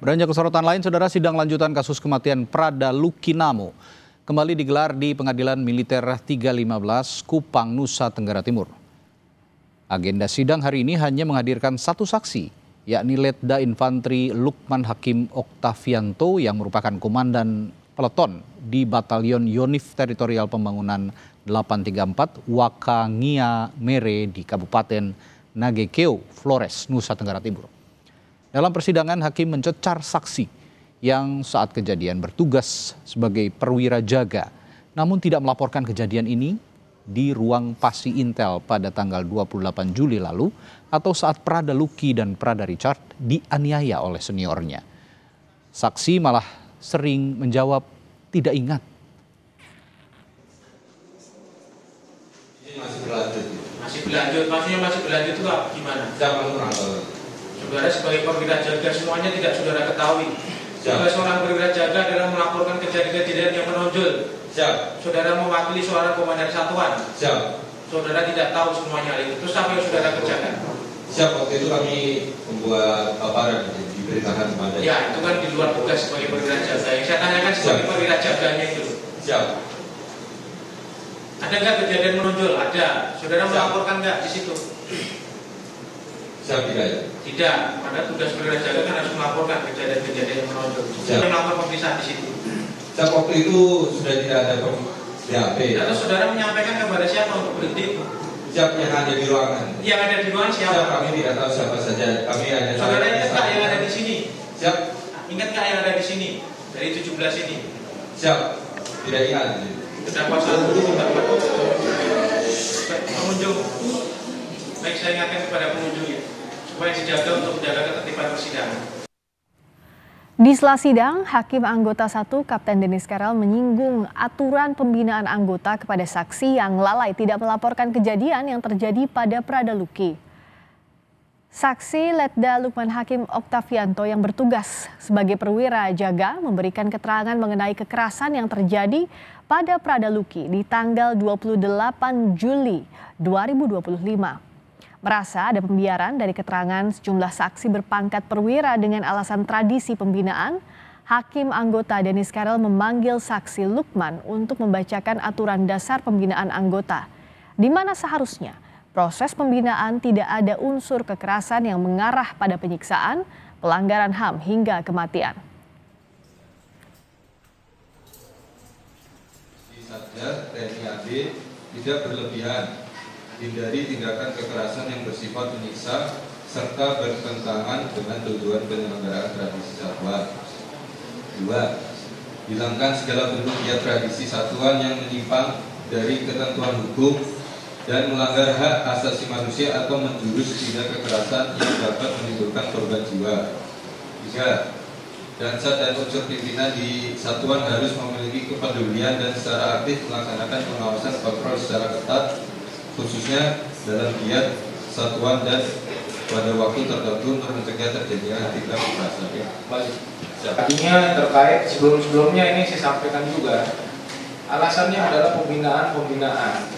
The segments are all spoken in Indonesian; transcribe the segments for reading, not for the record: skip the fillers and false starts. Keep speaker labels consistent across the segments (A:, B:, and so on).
A: Beranjak ke sorotan lain, saudara, sidang lanjutan kasus kematian Prada Lukinamo kembali digelar di Pengadilan Militer 315 Kupang, Nusa Tenggara Timur. Agenda sidang hari ini hanya menghadirkan satu saksi, yakni Letda Infantri Lukman Hakim Oktavianto yang merupakan komandan peleton di Batalion Yonif Teritorial Pembangunan 834 Wakangia Mere di Kabupaten Nagekeo, Flores, Nusa Tenggara Timur. Dalam persidangan, hakim mencecar saksi yang saat kejadian bertugas sebagai perwira jaga, namun tidak melaporkan kejadian ini di ruang Pasi Intel pada tanggal 28 Juli lalu atau saat Prada Luki dan Prada Richard dianiaya oleh seniornya. Saksi malah sering menjawab tidak ingat.
B: Masih berlanjut.
C: Maksudnya masih berlanjut itu gimana? Saudara sebagai perwira jaga semuanya tidak saudara ketahui. Sebagai seorang perwira jaga adalah melaporkan kejadian-kejadian yang menonjol.
B: Siap.
C: Saudara mewakili seorang komandan satuan.
B: Siap.
C: Saudara tidak tahu semuanya itu. Terus apa yang saudara kerjakan?
B: Siap, waktu itu kami membuat paparan diberitakan kepada.
C: Ya, itu kan di luar tugas sebagai perwira jaga. Yang saya tanyakan sebagai perwira jaganya itu.
B: Siap.
C: Ada nggak kejadian menonjol? Ada. Saudara melaporkan nggak di situ?
B: Siap, tidak ya?
C: Tidak, karena tugas perwira jaga kan harus melaporkan kejadian-kejadian yang menonjol.
B: Siap.
C: Saya melakukan pemeriksaan di situ.
B: Siap, waktu itu sudah tidak ada BAP.
C: Lalu saudara menyampaikan kepada siapa untuk berhenti?
B: Siap, yang ada di ruangan.
C: Yang ada di ruangan siapa?
B: Siap, kami tidak tahu siapa saja. Kami hanya
C: saudara ingat nggak yang ada di sini?
B: Siap.
C: Ingat nggak yang ada di sini? Dari 17 ini?
B: Siap, tidak ingat.
C: Terdakwa satu pengunjung. Baik, saya ingatkan kepada pengunjungnya supaya dijaga untuk menjaga ketertiban persidangan.
D: Di sela sidang, Hakim Anggota 1 Kapten Denis Karel menyinggung aturan pembinaan anggota kepada saksi yang lalai tidak melaporkan kejadian yang terjadi pada Prada Luki. Saksi Letda Lukman Hakim Oktavianto yang bertugas sebagai perwira jaga memberikan keterangan mengenai kekerasan yang terjadi pada Prada Luki di tanggal 28 Juli 2025. Merasa ada pembiaran dari keterangan sejumlah saksi berpangkat perwira dengan alasan tradisi pembinaan, Hakim Anggota Denis Karel memanggil saksi Lukman untuk membacakan aturan dasar pembinaan anggota, di mana seharusnya proses pembinaan tidak ada unsur kekerasan yang mengarah pada penyiksaan, pelanggaran HAM hingga kematian.
B: Di Satgas TNI AD tidak berlebihan, hindari tindakan kekerasan yang bersifat menyiksa serta bertentangan dengan tujuan penyelenggaraan tradisi satuan. 2. Hilangkan segala bentuk tradisi satuan yang menyimpang dari ketentuan hukum dan melanggar hak asasi manusia atau menjurus tindak kekerasan yang dapat menimbulkan korban jiwa. 3. Dansat dan unsur pimpinan di satuan harus memiliki kepedulian dan secara aktif melaksanakan pengawasan kontrol secara ketat, khususnya dalam giat satuan dan pada waktu tertentu untuk mencegah terjadinya tindak kekerasan.
C: Tadinya terkait sebelumnya ini saya sampaikan juga, alasannya adalah pembinaan.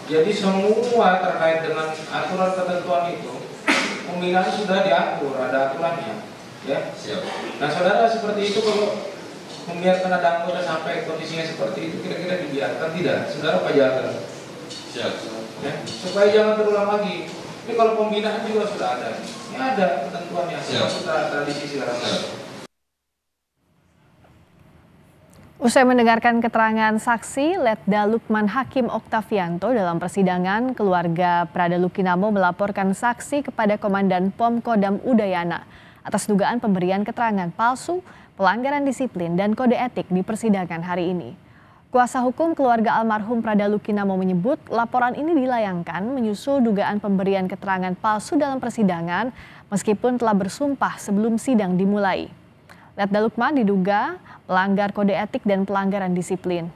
C: Jadi semua terkait dengan aturan ketentuan itu, pembinaan sudah diatur, ada aturannya, ya.
B: Siap.
C: Nah, saudara seperti itu kalau membiarkan ada anggota sampai kondisinya seperti itu, kira-kira dibiarkan tidak? Saudara apa jaga?
B: Siap.
C: Ya, supaya jangan terulang lagi. Ini kalau pembinaan juga sudah ada. Ini ada ketentuannya, sesuai tradisi sekarang.
D: Usai mendengarkan keterangan saksi, Letda Lukman Hakim Oktavianto dalam persidangan, keluarga Prada Lukinamo melaporkan saksi kepada Komandan POM Kodam Udayana atas dugaan pemberian keterangan palsu, pelanggaran disiplin, dan kode etik di persidangan hari ini. Kuasa hukum keluarga almarhum Prada Lukinamo menyebut laporan ini dilayangkan menyusul dugaan pemberian keterangan palsu dalam persidangan meskipun telah bersumpah sebelum sidang dimulai. Letda Lukman diduga melanggar kode etik dan pelanggaran disiplin.